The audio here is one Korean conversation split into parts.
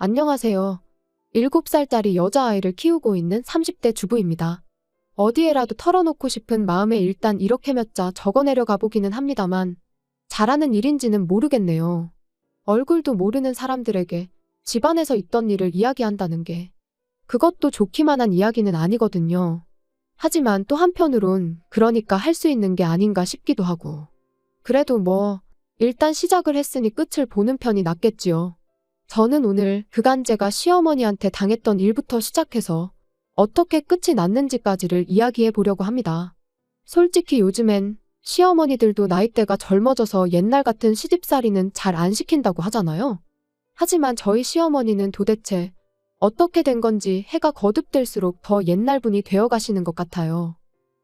안녕하세요. 7살짜리 여자아이를 키우고 있는 30대 주부입니다. 어디에라도 털어놓고 싶은 마음에 일단 이렇게 몇 자 적어내려 가보기는 합니다만 잘하는 일인지는 모르겠네요. 얼굴도 모르는 사람들에게 집안에서 있던 일을 이야기한다는 게 그것도 좋기만 한 이야기는 아니거든요. 하지만 또 한편으론 그러니까 할 수 있는 게 아닌가 싶기도 하고. 그래도 일단 시작을 했으니 끝을 보는 편이 낫겠지요. 저는 오늘 그간 제가 시어머니한테 당했던 일부터 시작해서 어떻게 끝이 났는지까지를 이야기해 보려고 합니다. 솔직히 요즘엔 시어머니들도 나이대가 젊어져서 옛날 같은 시집살이는 잘 안 시킨다고 하잖아요. 하지만 저희 시어머니는 도대체 어떻게 된 건지 해가 거듭될수록 더 옛날 분이 되어 가시는 것 같아요.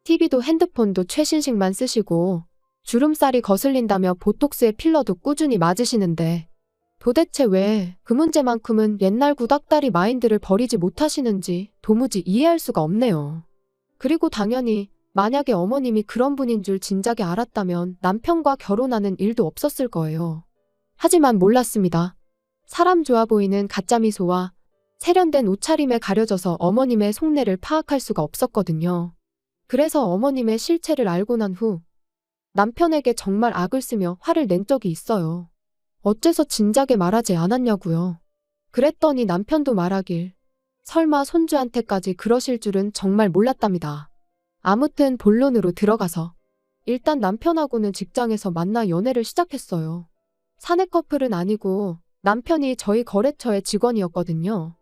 TV도 핸드폰도 최신식만 쓰시고 주름살이 거슬린다며 보톡스에 필러도 꾸준히 맞으시는데 도대체 왜 그 문제만큼은 옛날 구닥다리 마인드를 버리지 못하시는지 도무지 이해할 수가 없네요. 그리고 당연히 만약에 어머님이 그런 분인 줄 진작에 알았다면 남편과 결혼하는 일도 없었을 거예요. 하지만 몰랐습니다. 사람 좋아 보이는 가짜 미소와 세련된 옷차림에 가려져서 어머님의 속내를 파악할 수가 없었거든요. 그래서 어머님의 실체를 알고 난 후 남편에게 정말 악을 쓰며 화를 낸 적이 있어요. 어째서 진작에 말하지 않았냐고요. 그랬더니 남편도 말하길 설마 손주한테까지 그러실 줄은 정말 몰랐답니다. 아무튼 본론으로 들어가서 일단 남편하고는 직장에서 만나 연애를 시작했어요. 사내 커플은 아니고 남편이 저희 거래처의 직원이었거든요.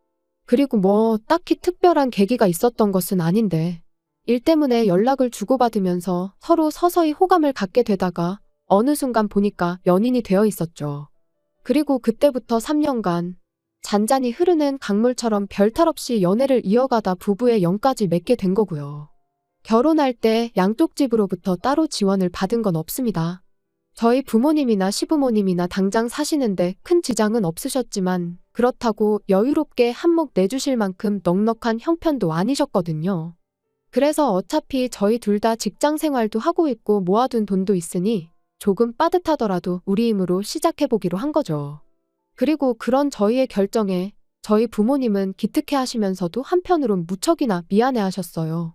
그리고 딱히 특별한 계기가 있었던 것은 아닌데 일 때문에 연락을 주고받으면서 서로 서서히 호감을 갖게 되다가 어느 순간 보니까 연인이 되어 있었죠. 그리고 그때부터 3년간 잔잔히 흐르는 강물처럼 별탈 없이 연애를 이어가다 부부의 영까지 맺게 된 거고요. 결혼할 때 양쪽 집으로부터 따로 지원을 받은 건 없습니다. 저희 부모님이나 시부모님이나 당장 사시는데 큰 지장은 없으셨지만 그렇다고 여유롭게 한몫 내주실 만큼 넉넉한 형편도 아니셨거든요. 그래서 어차피 저희 둘 다 직장 생활도 하고 있고 모아둔 돈도 있으니 조금 빠듯하더라도 우리 힘으로 시작해보기로 한 거죠. 그리고 그런 저희의 결정에 저희 부모님은 기특해 하시면서도 한편으론 무척이나 미안해 하셨어요.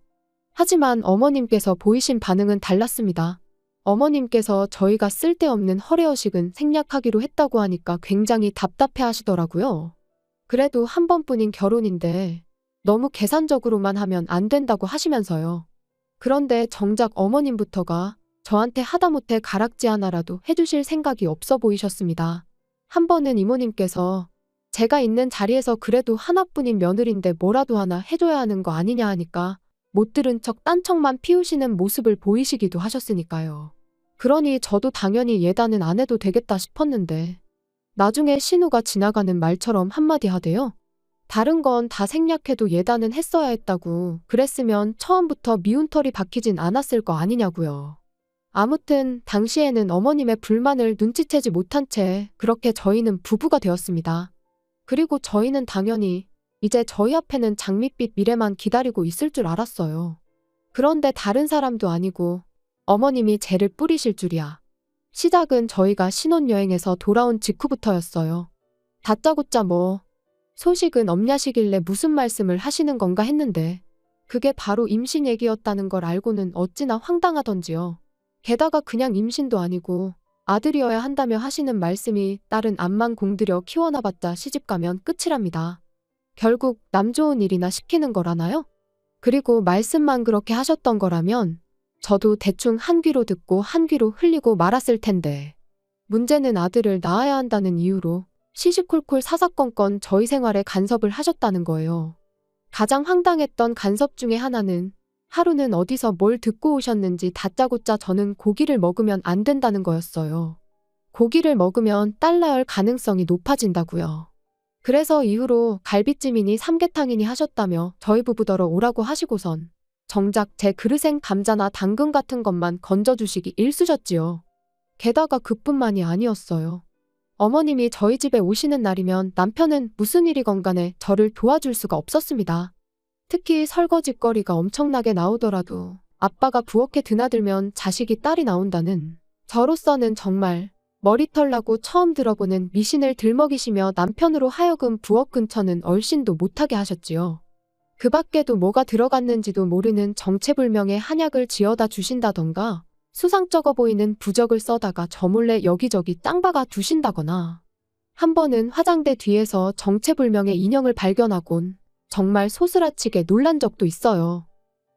하지만 어머님께서 보이신 반응은 달랐습니다. 어머님께서 저희가 쓸데없는 허례허식은 생략하기로 했다고 하니까 굉장히 답답해 하시더라고요. 그래도 한 번뿐인 결혼인데 너무 계산적으로만 하면 안 된다고 하시면서요. 그런데 정작 어머님부터가 저한테 하다못해 가락지 하나라도 해주실 생각이 없어 보이셨습니다. 한 번은 이모님께서 제가 있는 자리에서 그래도 하나뿐인 며느리인데 뭐라도 하나 해줘야 하는 거 아니냐 하니까 못 들은 척 딴척만 피우시는 모습을 보이시기도 하셨으니까요. 그러니 저도 당연히 예단은 안 해도 되겠다 싶었는데 나중에 신우가 지나가는 말처럼 한마디 하대요. 다른 건 다 생략해도 예단은 했어야 했다고. 그랬으면 처음부터 미운털이 박히진 않았을 거 아니냐고요. 아무튼 당시에는 어머님의 불만을 눈치채지 못한 채 그렇게 저희는 부부가 되었습니다. 그리고 저희는 당연히 이제 저희 앞에는 장밋빛 미래만 기다리고 있을 줄 알았어요. 그런데 다른 사람도 아니고 어머님이 죄를 뿌리실 줄이야. 시작은 저희가 신혼여행에서 돌아온 직후부터였어요. 다짜고짜 소식은 없냐시길래 무슨 말씀을 하시는 건가 했는데 그게 바로 임신 얘기였다는 걸 알고는 어찌나 황당하던지요. 게다가 그냥 임신도 아니고 아들이어야 한다며 하시는 말씀이 딸은 암만 공들여 키워놔봤자 시집가면 끝이랍니다. 결국 남 좋은 일이나 시키는 거라나요? 그리고 말씀만 그렇게 하셨던 거라면 저도 대충 한 귀로 듣고 한 귀로 흘리고 말았을 텐데 문제는 아들을 낳아야 한다는 이유로 시시콜콜 사사건건 저희 생활에 간섭을 하셨다는 거예요. 가장 황당했던 간섭 중에 하나는 하루는 어디서 뭘 듣고 오셨는지 다짜고짜 저는 고기를 먹으면 안 된다는 거였어요. 고기를 먹으면 딸 낳을 가능성이 높아진다고요. 그래서 이후로 갈비찜이니 삼계탕이니 하셨다며 저희 부부더러 오라고 하시고선 정작 제 그릇엔 감자나 당근 같은 것만 건져주시기 일쑤셨지요. 게다가 그뿐만이 아니었어요. 어머님이 저희 집에 오시는 날이면 남편은 무슨 일이건 간에 저를 도와줄 수가 없었습니다. 특히 설거지거리가 엄청나게 나오더라도 아빠가 부엌에 드나들면 자식이 딸이 나온다는 저로서는 정말 머리털 나고 처음 들어보는 미신을 들먹이시며 남편으로 하여금 부엌 근처는 얼씬도 못하게 하셨지요. 그 밖에도 뭐가 들어갔는지도 모르는 정체불명의 한약을 지어다 주신다던가 수상쩍어 보이는 부적을 써다가 저 몰래 여기저기 땅 박아 두신다거나 한 번은 화장대 뒤에서 정체불명의 인형을 발견하곤 정말 소스라치게 놀란 적도 있어요.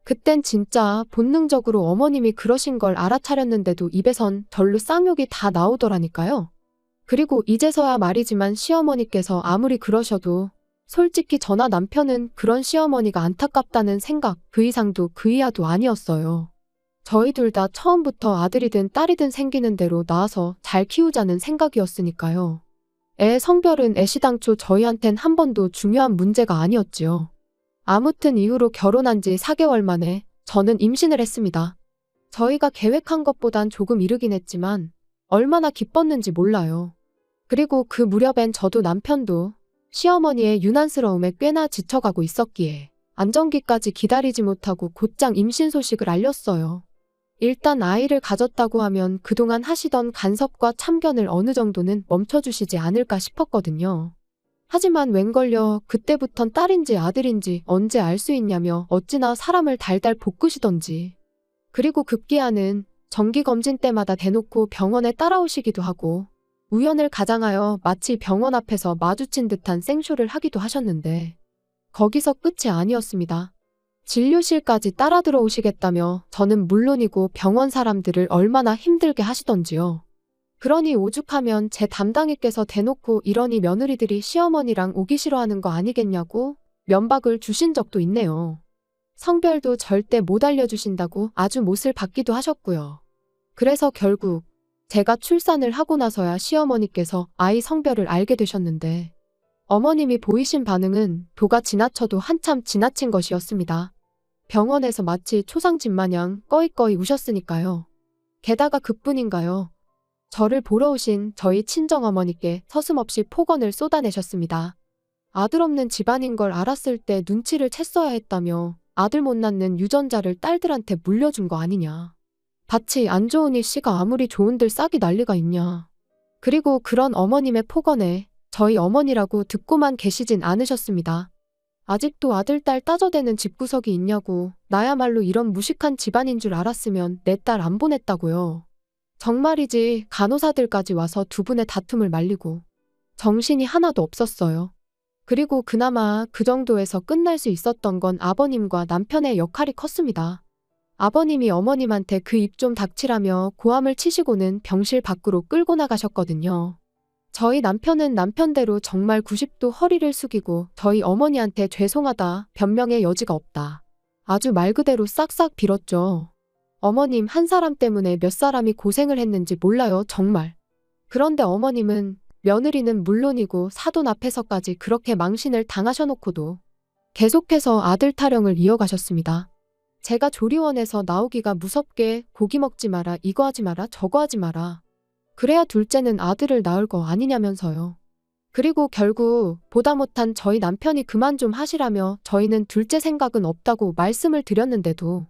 그땐 진짜 본능적으로 어머님이 그러신 걸 알아차렸는데도 입에선 절로 쌍욕이 다 나오더라니까요. 그리고 이제서야 말이지만 시어머니께서 아무리 그러셔도 솔직히 저나 남편은 그런 시어머니가 안타깝다는 생각 그 이상도 그 이하도 아니었어요. 저희 둘 다 처음부터 아들이든 딸이든 생기는 대로 낳아서 잘 키우자는 생각이었으니까요. 애 성별은 애시당초 저희한텐 한 번도 중요한 문제가 아니었지요. 아무튼 이후로 결혼한 지 4개월 만에 저는 임신을 했습니다. 저희가 계획한 것보단 조금 이르긴 했지만 얼마나 기뻤는지 몰라요. 그리고 그 무렵엔 저도 남편도 시어머니의 유난스러움에 꽤나 지쳐가고 있었기에 안정기까지 기다리지 못하고 곧장 임신 소식을 알렸어요. 일단 아이를 가졌다고 하면 그동안 하시던 간섭과 참견을 어느 정도는 멈춰주시지 않을까 싶었거든요. 하지만 웬걸요 그때부턴 딸인지 아들인지 언제 알 수 있냐며 어찌나 사람을 달달 볶으시던지. 그리고 급기야는 정기검진 때마다 대놓고 병원에 따라오시기도 하고 우연을 가장하여 마치 병원 앞에서 마주친 듯한 생쇼를 하기도 하셨는데 거기서 끝이 아니었습니다. 진료실까지 따라 들어오시겠다며 저는 물론이고 병원 사람들을 얼마나 힘들게 하시던지요. 그러니 오죽하면 제 담당이께서 대놓고 이러니 며느리들이 시어머니랑 오기 싫어하는 거 아니겠냐고 면박을 주신 적도 있네요. 성별도 절대 못 알려주신다고 아주 못을 받기도 하셨고요. 그래서 결국 제가 출산을 하고 나서야 시어머니께서 아이 성별을 알게 되셨는데 어머님이 보이신 반응은 도가 지나쳐도 한참 지나친 것이었습니다. 병원에서 마치 초상집 마냥 꺼이꺼이 우셨으니까요. 게다가 그뿐인가요? 저를 보러 오신 저희 친정어머니께 서슴없이 폭언을 쏟아내셨습니다. 아들 없는 집안인 걸 알았을 때 눈치를 챘어야 했다며 아들 못 낳는 유전자를 딸들한테 물려준 거 아니냐. 밭이 안 좋으니 씨가 아무리 좋은들 싹이 난리가 있냐. 그리고 그런 어머님의 폭언에 저희 어머니라고 듣고만 계시진 않으셨습니다. 아직도 아들, 딸 따져대는 집구석이 있냐고 나야말로 이런 무식한 집안인 줄 알았으면 내 딸 안 보냈다고요. 정말이지 간호사들까지 와서 두 분의 다툼을 말리고 정신이 하나도 없었어요. 그리고 그나마 그 정도에서 끝날 수 있었던 건 아버님과 남편의 역할이 컸습니다. 아버님이 어머님한테 그 입 좀 닥치라며 고함을 치시고는 병실 밖으로 끌고 나가셨거든요. 저희 남편은 남편대로 정말 90도 허리를 숙이고 저희 어머니한테 죄송하다, 변명의 여지가 없다. 아주 말 그대로 싹싹 빌었죠. 어머님 한 사람 때문에 몇 사람이 고생을 했는지 몰라요, 정말. 그런데 어머님은 며느리는 물론이고 사돈 앞에서까지 그렇게 망신을 당하셔놓고도 계속해서 아들 타령을 이어가셨습니다. 제가 조리원에서 나오기가 무섭게 고기 먹지 마라, 이거 하지 마라, 저거 하지 마라. 그래야 둘째는 아들을 낳을 거 아니냐면서요. 그리고 결국 보다 못한 저희 남편이 그만 좀 하시라며 저희는 둘째 생각은 없다고 말씀을 드렸는데도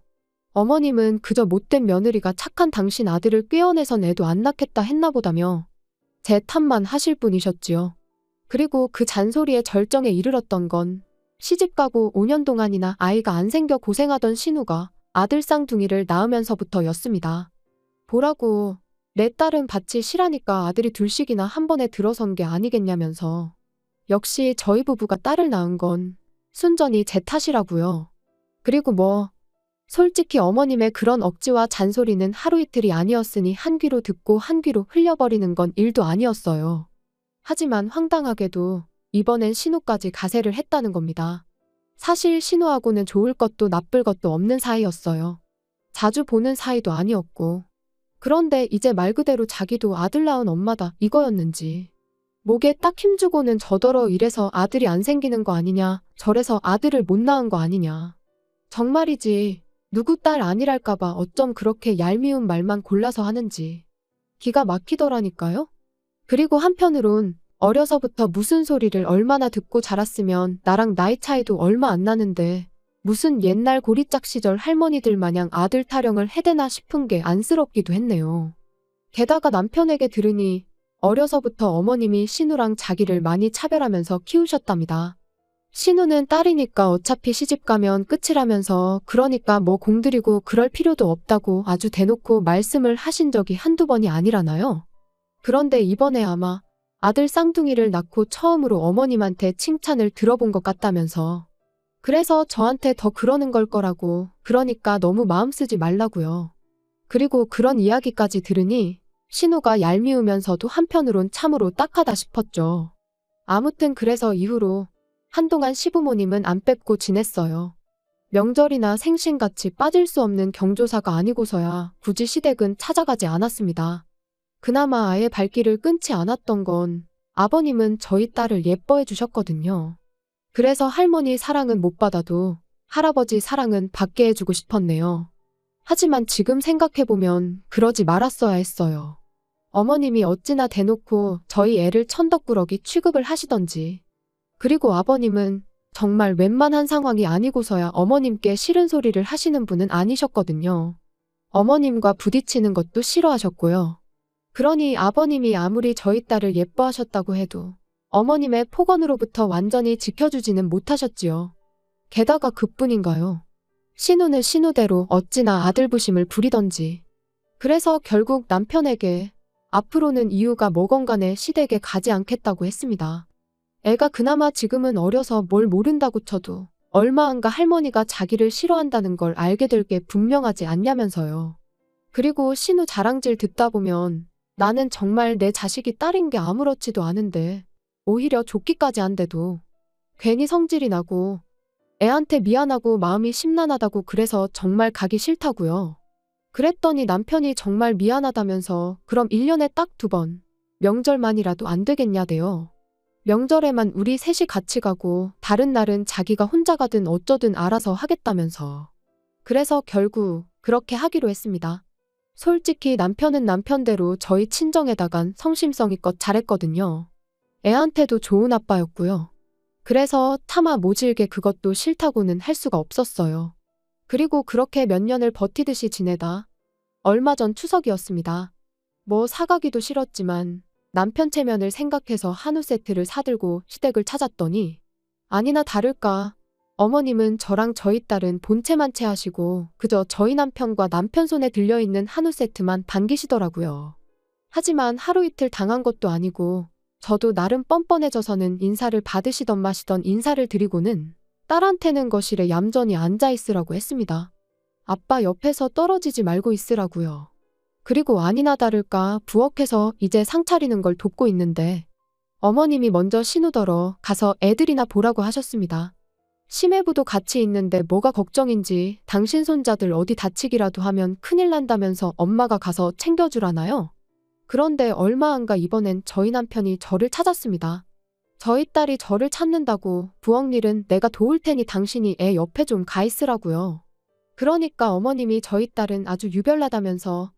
어머님은 그저 못된 며느리가 착한 당신 아들을 꿰어내선 애도 안 낳겠다 했나 보다며 제 탓만 하실 분이셨지요. 그리고 그 잔소리의 절정에 이르렀던 건 시집가고 5년 동안이나 아이가 안 생겨 고생하던 신우가 아들 쌍둥이를 낳으면서부터였습니다. 보라고 내 딸은 밭이 실하니까 아들이 둘씩이나 한 번에 들어선 게 아니겠냐면서 역시 저희 부부가 딸을 낳은 건 순전히 제 탓이라고요. 그리고 솔직히 어머님의 그런 억지와 잔소리는 하루 이틀이 아니었으니 한 귀로 듣고 한 귀로 흘려버리는 건 일도 아니었어요. 하지만 황당하게도 이번엔 신우까지 가세를 했다는 겁니다. 사실 신우하고는 좋을 것도 나쁠 것도 없는 사이였어요. 자주 보는 사이도 아니었고. 그런데 이제 말 그대로 자기도 아들 낳은 엄마다 이거였는지. 목에 딱 힘주고는 저더러 이래서 아들이 안 생기는 거 아니냐, 저래서 아들을 못 낳은 거 아니냐. 정말이지 누구 딸 아니랄까봐 어쩜 그렇게 얄미운 말만 골라서 하는지. 기가 막히더라니까요. 그리고 한편으론 어려서부터 무슨 소리를 얼마나 듣고 자랐으면 나랑 나이 차이도 얼마 안 나는데 무슨 옛날 고리짝 시절 할머니들 마냥 아들 타령을 해대나 싶은 게 안쓰럽기도 했네요. 게다가 남편에게 들으니 어려서부터 어머님이 신우랑 자기를 많이 차별하면서 키우셨답니다. 신우는 딸이니까 어차피 시집가면 끝이라면서 그러니까 뭐 공들이고 그럴 필요도 없다고 아주 대놓고 말씀을 하신 적이 한두 번이 아니라나요? 그런데 이번에 아마 아들 쌍둥이를 낳고 처음으로 어머님한테 칭찬을 들어본 것 같다면서 그래서 저한테 더 그러는 걸 거라고 그러니까 너무 마음 쓰지 말라고요. 그리고 그런 이야기까지 들으니 신우가 얄미우면서도 한편으론 참으로 딱하다 싶었죠. 아무튼 그래서 이후로 한동안 시부모님은 안 뵙고 지냈어요. 명절이나 생신같이 빠질 수 없는 경조사가 아니고서야 굳이 시댁은 찾아가지 않았습니다. 그나마 아예 발길을 끊지 않았던 건 아버님은 저희 딸을 예뻐해 주셨거든요. 그래서 할머니 사랑은 못 받아도 할아버지 사랑은 받게 해주고 싶었네요. 하지만 지금 생각해보면 그러지 말았어야 했어요. 어머님이 어찌나 대놓고 저희 애를 천덕꾸러기 취급을 하시던지. 그리고 아버님은 정말 웬만한 상황이 아니고서야 어머님께 싫은 소리를 하시는 분은 아니셨거든요. 어머님과 부딪히는 것도 싫어하셨고요. 그러니 아버님이 아무리 저희 딸을 예뻐하셨다고 해도 어머님의 폭언으로부터 완전히 지켜주지는 못하셨지요. 게다가 그뿐인가요? 신우는 신우대로 어찌나 아들부심을 부리던지. 그래서 결국 남편에게 앞으로는 이유가 뭐건 간에 시댁에 가지 않겠다고 했습니다. 애가 그나마 지금은 어려서 뭘 모른다고 쳐도 얼마 안가 할머니가 자기를 싫어한다는 걸 알게 될 게 분명하지 않냐면서요. 그리고 신우 자랑질 듣다 보면 나는 정말 내 자식이 딸인 게 아무렇지도 않은데 오히려 족기까지 한데도 괜히 성질이 나고 애한테 미안하고 마음이 심란하다고 그래서 정말 가기 싫다고요. 그랬더니 남편이 정말 미안하다면서 그럼 1년에 딱 2번 명절만이라도 안 되겠냐대요. 명절에만 우리 셋이 같이 가고 다른 날은 자기가 혼자 가든 어쩌든 알아서 하겠다면서. 그래서 결국 그렇게 하기로 했습니다. 솔직히 남편은 남편대로 저희 친정에다간 성심성의껏 잘했거든요. 애한테도 좋은 아빠였고요. 그래서 차마 모질게 그것도 싫다고는 할 수가 없었어요. 그리고 그렇게 몇 년을 버티듯이 지내다 얼마 전 추석이었습니다. 뭐 사가기도 싫었지만 남편 체면을 생각해서 한우 세트를 사들고 시댁을 찾았더니 아니나 다를까 어머님은 저랑 저희 딸은 본체만 체하시고 그저 저희 남편과 남편 손에 들려있는 한우 세트만 반기시더라고요. 하지만 하루 이틀 당한 것도 아니고 저도 나름 뻔뻔해져서는 인사를 받으시던 마시던 인사를 드리고는 딸한테는 거실에 얌전히 앉아있으라고 했습니다. 아빠 옆에서 떨어지지 말고 있으라고요. 그리고 아니나 다를까 부엌에서 이제 상 차리는 걸 돕고 있는데 어머님이 먼저 신우더러 가서 애들이나 보라고 하셨습니다. 심해부도 같이 있는데 뭐가 걱정인지 당신 손자들 어디 다치기라도 하면 큰일 난다면서 엄마가 가서 챙겨주라나요? 그런데 얼마 안가 이번엔 저희 남편이 저를 찾았습니다. 저희 딸이 저를 찾는다고 부엌 일은 내가 도울 테니 당신이 애 옆에 좀 가 있으라고요. 그러니까 어머님이 저희 딸은 아주 유별나다면서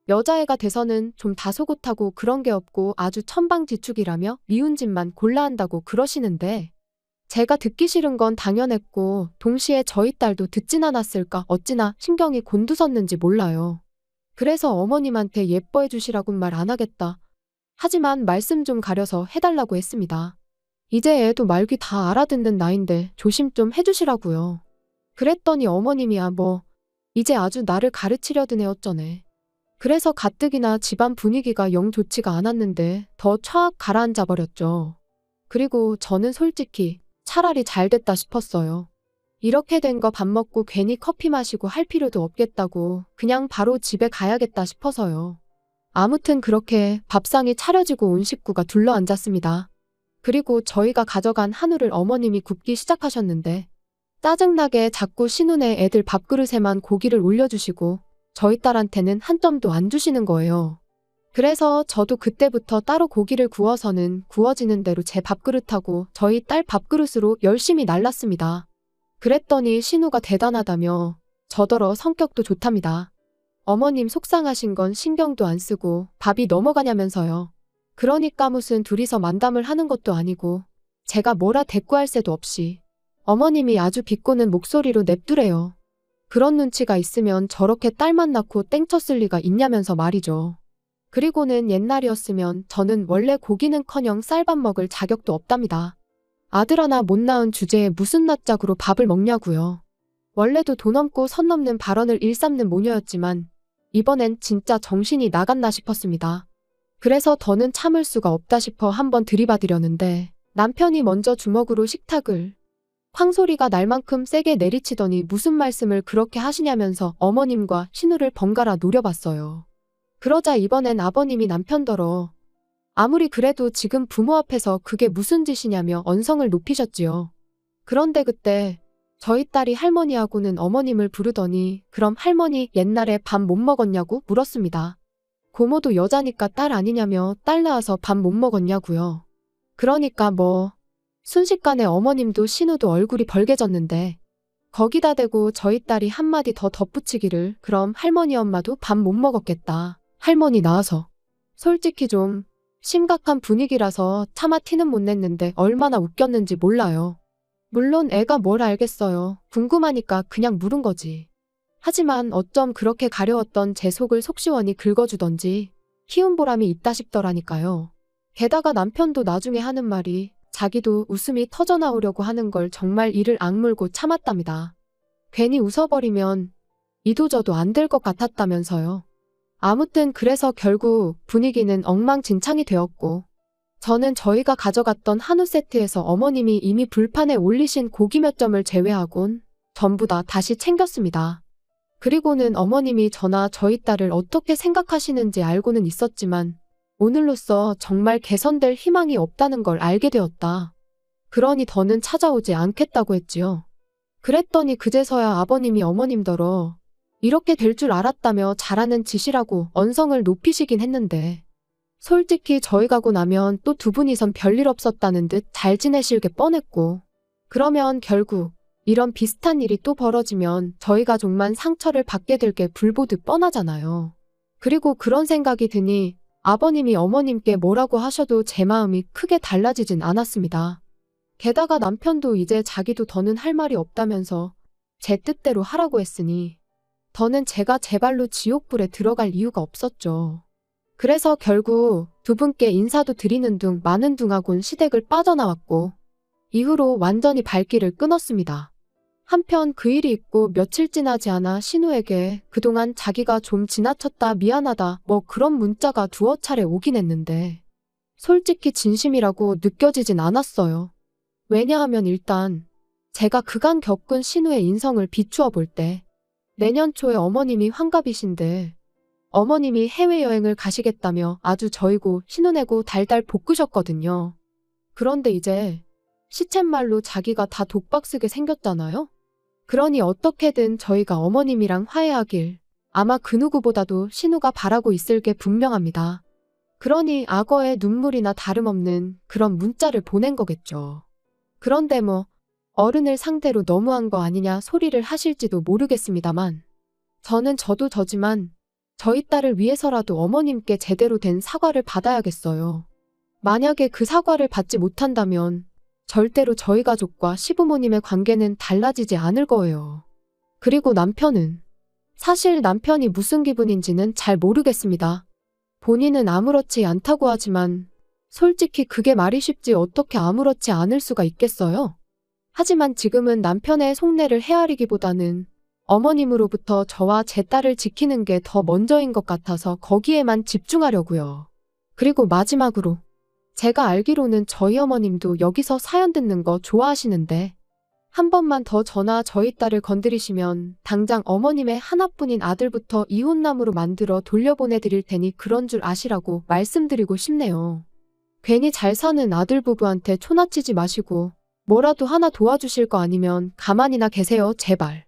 여자애가 돼서는 좀 다소곳하고 그런 게 없고 아주 천방지축이라며 미운 짓만 골라 한다고 그러시는데 제가 듣기 싫은 건 당연했고 동시에 저희 딸도 듣진 않았을까 어찌나 신경이 곤두섰는지 몰라요. 그래서 어머님한테 예뻐해 주시라곤 말 안 하겠다. 하지만 말씀 좀 가려서 해달라고 했습니다. 이제 애도 말귀 다 알아듣는 나이인데 조심 좀 해주시라고요. 그랬더니 어머님이야 뭐 이제 아주 나를 가르치려던 애 어쩌네. 그래서 가뜩이나 집안 분위기가 영 좋지가 않았는데 더 촥 가라앉아 버렸죠. 그리고 저는 솔직히 차라리 잘 됐다 싶었어요. 이렇게 된 거 밥 먹고 괜히 커피 마시고 할 필요도 없겠다고 그냥 바로 집에 가야겠다 싶어서요. 아무튼 그렇게 밥상이 차려지고 온 식구가 둘러앉았습니다. 그리고 저희가 가져간 한우를 어머님이 굽기 시작하셨는데 짜증나게 자꾸 신우네 애들 밥그릇에만 고기를 올려주시고 저희 딸한테는 한 점도 안 주시는 거예요. 그래서 저도 그때부터 따로 고기를 구워서는 구워지는 대로 제 밥그릇하고 저희 딸 밥그릇으로 열심히 날랐습니다. 그랬더니 신우가 대단하다며 저더러 성격도 좋답니다. 어머님 속상하신 건 신경도 안 쓰고 밥이 넘어가냐면서요. 그러니까 무슨 둘이서 만담을 하는 것도 아니고 제가 뭐라 대꾸할 새도 없이 어머님이 아주 비꼬는 목소리로 냅두래요. 그런 눈치가 있으면 저렇게 딸만 낳고 땡쳤을 리가 있냐면서 말이죠. 그리고는 옛날이었으면 저는 원래 고기는커녕 쌀밥 먹을 자격도 없답니다. 아들 하나 못 낳은 주제에 무슨 낯짝으로 밥을 먹냐고요. 원래도 돈 없고 선 넘는 발언을 일삼는 모녀였지만 이번엔 진짜 정신이 나갔나 싶었습니다. 그래서 더는 참을 수가 없다 싶어 한번 들이받으려는데 남편이 먼저 주먹으로 식탁을 쾅 소리가 날 만큼 세게 내리치더니 무슨 말씀을 그렇게 하시냐면서 어머님과 신우를 번갈아 노려봤어요. 그러자 이번엔 아버님이 남편더러 아무리 그래도 지금 부모 앞에서 그게 무슨 짓이냐며 언성을 높이셨지요. 그런데 그때 저희 딸이 할머니하고는 어머님을 부르더니 그럼 할머니 옛날에 밥 못 먹었냐고 물었습니다. 고모도 여자니까 딸 아니냐며 딸 낳아서 밥 못 먹었냐고요. 그러니까 뭐 순식간에 어머님도 신우도 얼굴이 벌개졌는데 거기다 대고 저희 딸이 한마디 더 덧붙이기를 그럼 할머니 엄마도 밥 못 먹었겠다. 할머니 낳아서. 솔직히 좀 심각한 분위기라서 차마 티는 못 냈는데 얼마나 웃겼는지 몰라요. 물론 애가 뭘 알겠어요. 궁금하니까 그냥 물은 거지. 하지만 어쩜 그렇게 가려웠던 제 속을 속시원히 긁어주던지 키운 보람이 있다 싶더라니까요. 게다가 남편도 나중에 하는 말이 자기도 웃음이 터져나오려고 하는 걸 정말 이를 악물고 참았답니다. 괜히 웃어버리면 이도저도 안 될 것 같았다면서요. 아무튼 그래서 결국 분위기는 엉망진창이 되었고 저는 저희가 가져갔던 한우 세트에서 어머님이 이미 불판에 올리신 고기 몇 점을 제외하곤 전부 다 다시 챙겼습니다. 그리고는 어머님이 저나 저희 딸을 어떻게 생각하시는지 알고는 있었지만 오늘로써 정말 개선될 희망이 없다는 걸 알게 되었다. 그러니 더는 찾아오지 않겠다고 했지요. 그랬더니 그제서야 아버님이 어머님더러 이렇게 될 줄 알았다며 잘하는 짓이라고 언성을 높이시긴 했는데 솔직히 저희 가고 나면 또 두 분이선 별일 없었다는 듯 잘 지내실 게 뻔했고 그러면 결국 이런 비슷한 일이 또 벌어지면 저희 가족만 상처를 받게 될 게 불보듯 뻔하잖아요. 그리고 그런 생각이 드니 아버님이 어머님께 뭐라고 하셔도 제 마음이 크게 달라지진 않았습니다. 게다가 남편도 이제 자기도 더는 할 말이 없다면서 제 뜻대로 하라고 했으니 더는 제가 제 발로 지옥불에 들어갈 이유가 없었죠. 그래서 결국 두 분께 인사도 드리는 둥 마는 둥하곤 시댁을 빠져나왔고 이후로 완전히 발길을 끊었습니다. 한편 그 일이 있고 며칠 지나지 않아 신우에게 그동안 자기가 좀 지나쳤다 미안하다 뭐 그런 문자가 두어 차례 오긴 했는데 솔직히 진심이라고 느껴지진 않았어요. 왜냐하면 일단 제가 그간 겪은 신우의 인성을 비추어 볼 때 내년 초에 어머님이 환갑이신데 어머님이 해외여행을 가시겠다며 아주 저이고 신우내고 달달 볶으셨거든요. 그런데 이제 시쳇말로 자기가 다 독박 쓰게 생겼잖아요? 그러니 어떻게든 저희가 어머님이랑 화해하길 아마 그 누구보다도 신우가 바라고 있을 게 분명합니다. 그러니 악어의 눈물이나 다름없는 그런 문자를 보낸 거겠죠. 그런데 뭐 어른을 상대로 너무한 거 아니냐 소리를 하실지도 모르겠습니다만 저는 저도 저지만 저희 딸을 위해서라도 어머님께 제대로 된 사과를 받아야겠어요. 만약에 그 사과를 받지 못한다면 절대로 저희 가족과 시부모님의 관계는 달라지지 않을 거예요. 그리고 남편은 사실 남편이 무슨 기분인지는 잘 모르겠습니다. 본인은 아무렇지 않다고 하지만 솔직히 그게 말이 쉽지 어떻게 아무렇지 않을 수가 있겠어요? 하지만 지금은 남편의 속내를 헤아리기보다는 어머님으로부터 저와 제 딸을 지키는 게 더 먼저인 것 같아서 거기에만 집중하려고요. 그리고 마지막으로 제가 알기로는 저희 어머님도 여기서 사연 듣는 거 좋아하시는데 한 번만 더 저나 저희 딸을 건드리시면 당장 어머님의 하나뿐인 아들부터 이혼남으로 만들어 돌려보내드릴 테니 그런 줄 아시라고 말씀드리고 싶네요. 괜히 잘 사는 아들 부부한테 초나치지 마시고 뭐라도 하나 도와주실 거 아니면 가만히나 계세요, 제발.